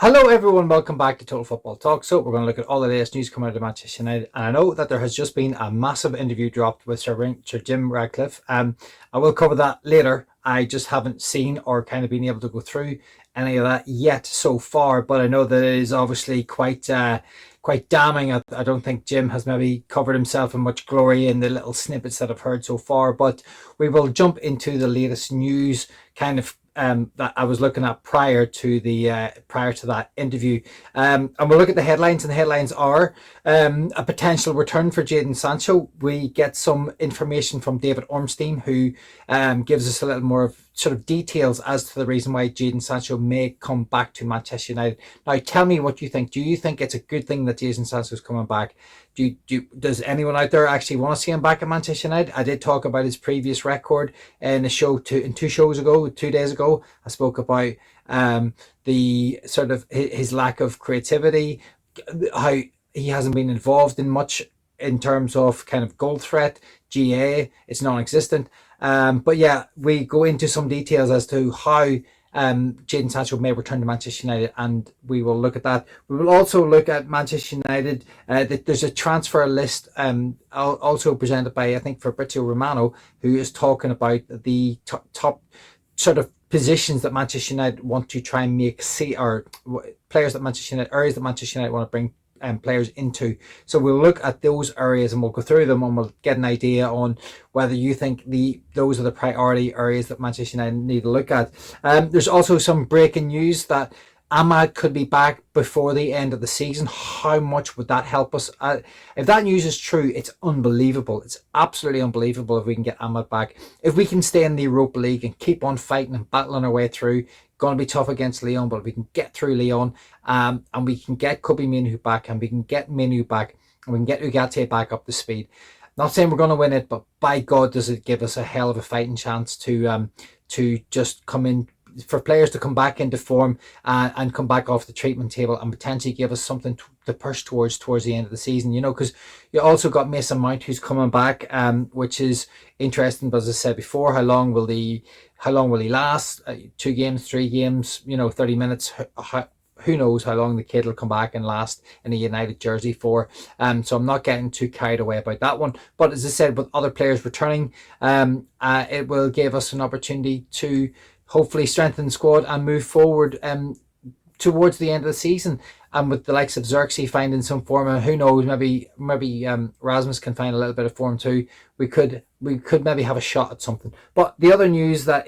Hello everyone, welcome back to Total Football Talk. So we're going to look at all the latest news coming out of Manchester United, and I know that there has just been a massive interview dropped with Sir Jim Ratcliffe. I will cover that later. I just haven't seen or kind of been able to go through any of that yet so far, but I know that it is obviously quite damning. I don't think Jim has maybe covered himself in much glory in the little snippets that I've heard so far, but we will jump into the latest news kind of that I was looking at prior to that interview, and we'll look at the headlines. And the headlines are a potential return for Jadon Sancho. We get some information from David Ornstein, who gives us a little more of sort of details as to the reason why Jadon Sancho may come back to Manchester United. Now, tell me what you think. Do you think it's a good thing that Jadon Sancho is coming back? Does anyone out there actually want to see him back at Manchester United? I did talk about his previous record in a show two days ago. I spoke about the sort of his lack of creativity, how he hasn't been involved in much in terms of kind of goal threat. GA, it's non-existent. But yeah, we go into some details as to how Jadon Sancho may return to Manchester United, and we will look at that. We will also look at Manchester United. There's a transfer list also presented by, I think, Fabrizio Romano, who is talking about the top sort of positions that Manchester United want to try and make or players that Manchester United, areas that Manchester United want to bring players into. So we'll look at those areas and we'll go through them, and we'll get an idea on whether you think those are the priority areas that Manchester United need to look at. There's also some breaking news that Ahmad could be back before the end of the season. How much would that help us? If that news is true, it's unbelievable. It's absolutely unbelievable if we can get Ahmad back. If we can stay in the Europa League and keep on fighting and battling our way through, going to be tough against Lyon, but if we can get through Lyon, and we can get Kobe Minu back, and we can get Minu back, and we can get Ugarte back up to speed. Not saying we're going to win it, but by God, does it give us a hell of a fighting chance to just come in, for players to come back into form and come back off the treatment table and potentially give us something to push towards the end of the season, because you also got Mason Mount, who's coming back, which is interesting. But as I said before, how long will he last? 2 games, 3 games, 30 minutes. Who knows how long the kid will come back and last in a United jersey for. So I'm not getting too carried away about that one. But as I said, with other players returning, it will give us an opportunity to hopefully strengthen the squad and move forward towards the end of the season. And with the likes of Zirkzee finding some form, and who knows, maybe Rasmus can find a little bit of form too. We could maybe have a shot at something. But the other news that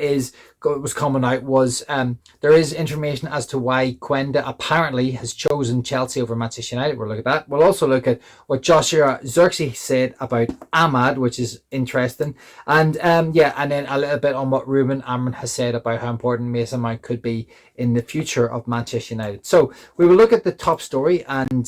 was coming out was there is information as to why Quenda apparently has chosen Chelsea over Manchester United. We'll look at that. We'll also look at what Joshua Zirkzee said about Ahmad, which is interesting. And and then a little bit on what Ruben Amorim has said about how important Mason Mount could be in the future of Manchester United. So we will look at the top story, and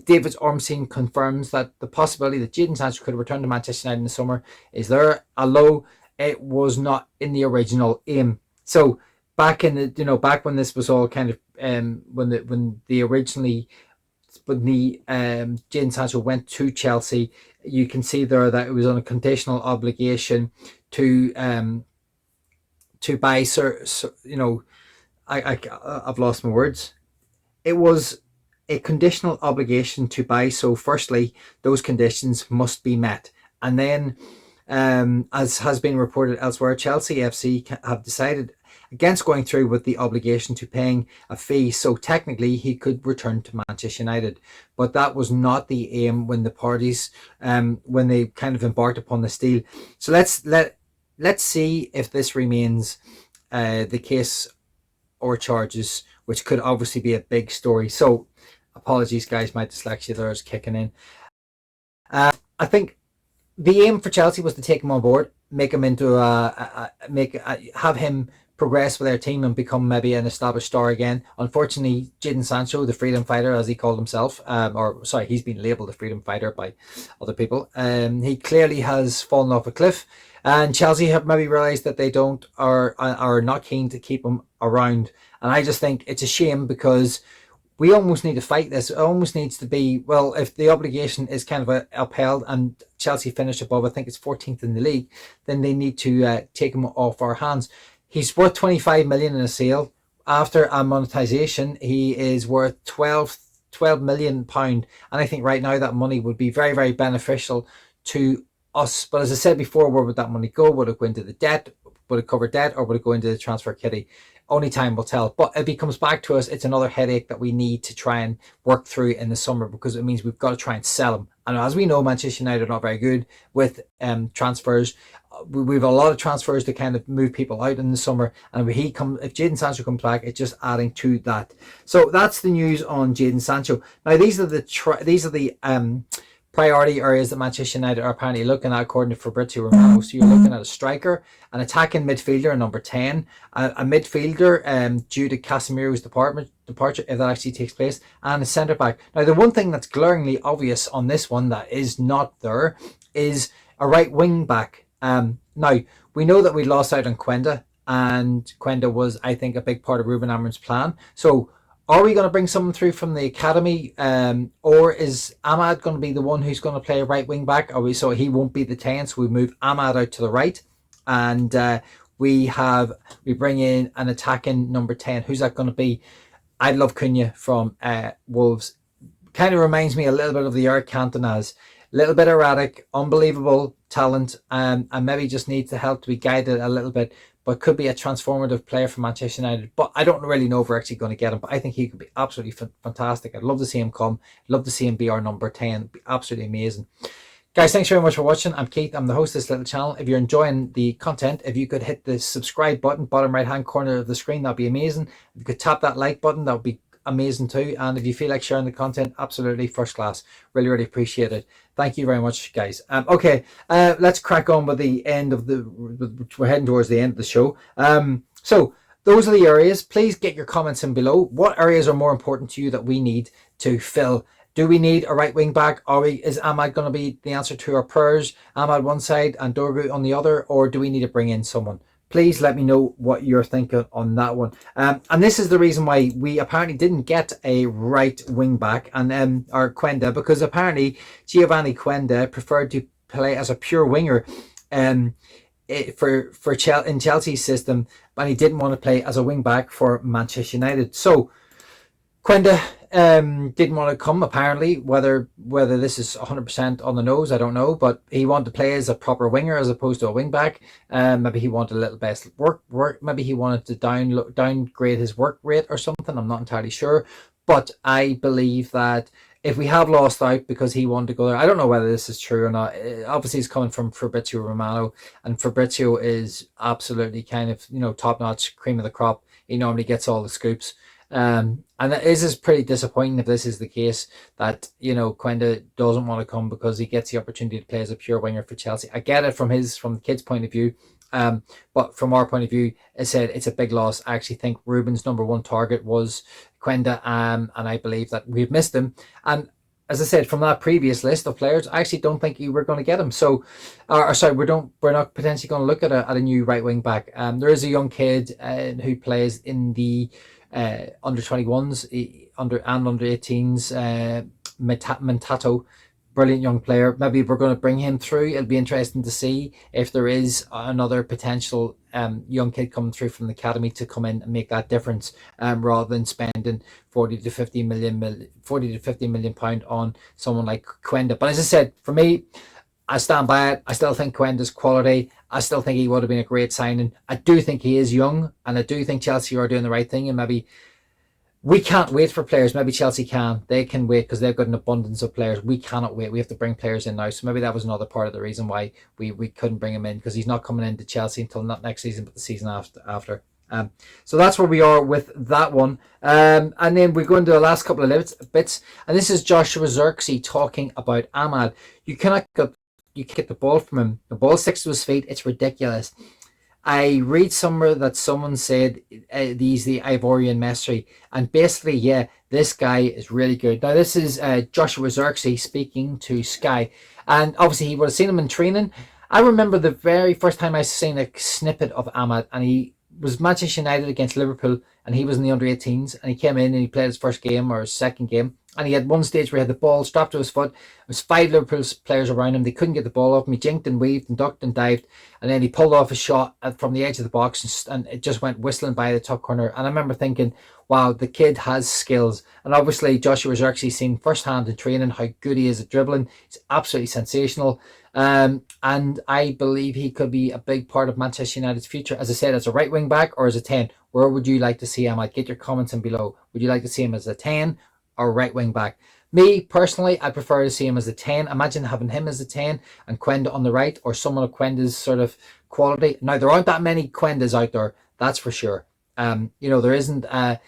David Ornstein confirms that the possibility that Jadon Sancho could return to Manchester United in the summer is there, although it was not in the original aim. So back in the back when this was all kind of when Jadon Sancho went to Chelsea, you can see there that it was on a conditional obligation to buy I've lost my words. It was a conditional obligation to buy. So firstly, those conditions must be met. And then, as has been reported elsewhere, Chelsea FC have decided against going through with the obligation to paying a fee. So technically, he could return to Manchester United. But that was not the aim when the parties, when they kind of embarked upon this deal. So let's see if this remains the case or charges, which could obviously be a big story. So apologies, guys, my dyslexia there is kicking in. I think the aim for Chelsea was to take him on board, make him into have him progress with their team and become maybe an established star again. Unfortunately, Jadon Sancho, the freedom fighter, as he called himself, he's been labelled a freedom fighter by other people. He clearly has fallen off a cliff, and Chelsea have maybe realised that they are not keen to keep him around. And I just think it's a shame, because we almost need to fight this. It almost needs to be, well, if the obligation is kind of upheld and Chelsea finish above, I think it's 14th in the league, then they need to take him off our hands. He's worth 25 million in a sale. after a monetization, he is worth £12 million. And I think right now that money would be very, very beneficial to us. But as I said before, where would that money go? Would it go into the debt? Would it cover debt, or would it go into the transfer kitty? Only time will tell. But if he comes back to us, it's another headache that we need to try and work through in the summer, because it means we've got to try and sell him. And as we know, Manchester United are not very good with transfers. We've a lot of transfers to kind of move people out in the summer, and if Jadon Sancho comes back, it's just adding to that. So that's the news on Jadon Sancho. Now these are the priority areas that Manchester United are apparently looking at, according to Fabrizio Romano. So you're looking at a striker, an attacking midfielder, number 10, a midfielder due to Casemiro's departure, if that actually takes place, and a centre back. Now the one thing that's glaringly obvious on this one that is not there is a right wing back. Now we know that we lost out on Quenda, and Quenda was, I think, a big part of Ruben Amorim's plan. So are we going to bring someone through from the academy, or is Ahmad going to be the one who's going to play a right wing back? So he won't be the 10, so we move Ahmad out to the right, and we bring in an attacking number 10. Who's that going to be? I love Cunha from Wolves. Kind of reminds me a little bit of the Eric Cantona. A little bit erratic, unbelievable talent, and maybe just needs the help to be guided a little bit, but could be a transformative player for Manchester United. But I don't really know if we're actually going to get him, but I think he could be absolutely fantastic. I'd love to see him come. I'd love to see him be our number 10. It'd be absolutely amazing. Guys, thanks very much for watching. I'm Keith. I'm the host of this little channel. If you're enjoying the content, if you could hit the subscribe button, bottom right hand corner of the screen, that'd be amazing. If you could tap that like button, that would be amazing too. And if you feel like sharing the content, absolutely first class. Really, really appreciate it. Thank you very much, guys. Okay, let's crack on with the end of we're heading towards the end of the show. So those are the areas. Please get your comments in below. What areas are more important to you that we need to fill? Do we need a right wing back? Is Ahmad going to be the answer to our prayers? Ahmad one side and Dorgu on the other, or do we need to bring in someone? Please let me know what you're thinking on that one. And this is the reason why we apparently didn't get a right wing back or Quenda, because apparently Geovany Quenda preferred to play as a pure winger in Chelsea's system, and he didn't want to play as a wing back for Manchester United. So Quenda didn't want to come, apparently. Whether this is 100% on the nose, I don't know, but he wanted to play as a proper winger as opposed to a wing back. Maybe he wanted a little best work. Maybe he wanted to downgrade his work rate or something. I'm not entirely sure, but I believe that if we have lost out because he wanted to go there, I don't know whether this is true or not. Obviously, it's coming from Fabrizio Romano, and Fabrizio is absolutely kind of, top-notch, cream of the crop. He normally gets all the scoops. And it is pretty disappointing if this is the case, that Quenda doesn't want to come because he gets the opportunity to play as a pure winger for Chelsea. I get it from the kid's point of view, but from our point of view, it's a big loss. I actually think Ruben's number one target was Quenda, and I believe that we've missed him. And as I said, from that previous list of players, I actually don't think we're going to get him. So, we're not potentially going to look at a new right wing back. There is a young kid who plays in the under 21s, under 18s, Mentato, brilliant young player. Maybe we're going to bring him through. It'll be interesting to see if there is another potential young kid coming through from the academy to come in and make that difference, rather than spending 40 to 50 million pound on someone like Quenda. But as I said, for me, I stand by it. I still think Quenda's quality. I still think he would have been a great signing. I do think he is young, and I do think Chelsea are doing the right thing, and maybe we can't wait for players. Maybe Chelsea can. They can wait because they've got an abundance of players. We cannot wait. We have to bring players in now. So maybe that was another part of the reason why we couldn't bring him in, because he's not coming into Chelsea until not next season, but the season after. So that's where we are with that one. And then we go into the last couple of bits. And this is Joshua Zirkzee talking about Ahmad. You get the ball from him. The ball sticks to his feet. It's ridiculous. I read somewhere that someone said he's the Ivorian Messi, and basically, yeah, this guy is really good. Now, this is Joshua Zirkzee speaking to Sky, and obviously he would have seen him in training. I remember the very first time I seen a snippet of Ahmad, and he was Manchester United against Liverpool, and he was in the under-18s, and he came in and he played his first game or his second game, And he had one stage where he had the ball strapped to his foot. There was 5 Liverpool players around him. They couldn't get the ball off him. He jinked and weaved and ducked and dived. And then he pulled off a shot from the edge of the box, and it just went whistling by the top corner. And I remember thinking, wow, the kid has skills. And obviously Joshua Zirkzee seen firsthand in training how good he is at dribbling. He's absolutely sensational. And I believe he could be a big part of Manchester United's future. As I said, as a right wing back or as a 10. Where would you like to see him? I'd get your comments in below. Would you like to see him as a 10 or right wing back? Me, personally, I prefer to see him as a 10. Imagine having him as a 10 and Quenda on the right, or someone of Quenda's sort of quality. Now, there aren't that many Quendas out there, that's for sure. There isn't an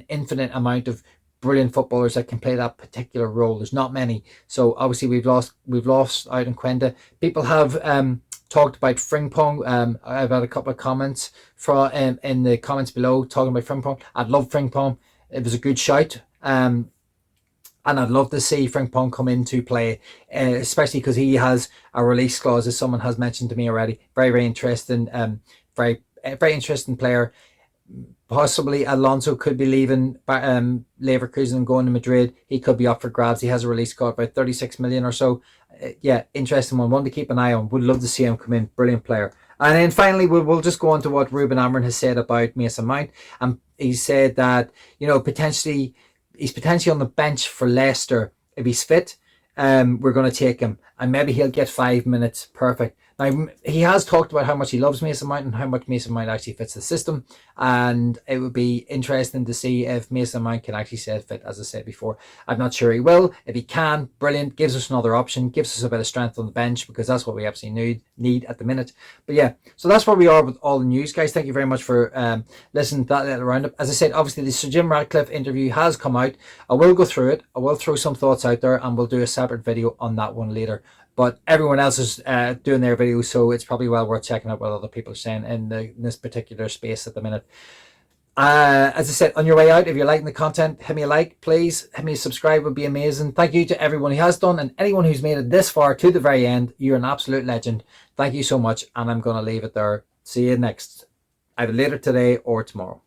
infinite amount of brilliant footballers that can play that particular role. There's not many. So obviously we've lost out in Quenda. People have talked about Frimpong. I've had a couple of comments from in the comments below talking about Frimpong. I'd love Frimpong. It was a good shout. And I'd love to see Frimpong come into play, especially because he has a release clause, as someone has mentioned to me already. Very, very interesting. Very interesting player. Possibly Alonso could be leaving Leverkusen and going to Madrid. He could be up for grabs. He has a release clause about 36 million or so. Yeah, interesting one to keep an eye on. Would love to see him come in. Brilliant player. And then finally, we'll just go on to what Ruben Amorim has said about Mason Mount. And he said that, potentially he's potentially on the bench for Leicester if he's fit. We're going to take him, and maybe he'll get 5 minutes. Perfect. Now, he has talked about how much he loves Mason Mount and how much Mason Mount actually fits the system. And it would be interesting to see if Mason Mount can actually stay fit, as I said before. I'm not sure he will. If he can, brilliant. Gives us another option. Gives us a bit of strength on the bench, because that's what we absolutely need at the minute. But yeah, so that's where we are with all the news, guys. Thank you very much for listening to that little roundup. As I said, obviously the Sir Jim Ratcliffe interview has come out. I will go through it. I will throw some thoughts out there, and we'll do a separate video on that one later. But everyone else is doing their videos, so it's probably well worth checking out what other people are saying in this particular space at the minute. As I said, on your way out, if you're liking the content, hit me a like, please. Hit me a subscribe, would be amazing. Thank you to everyone who has done, and anyone who's made it this far to the very end. You're an absolute legend. Thank you so much, and I'm going to leave it there. See you next, either later today or tomorrow.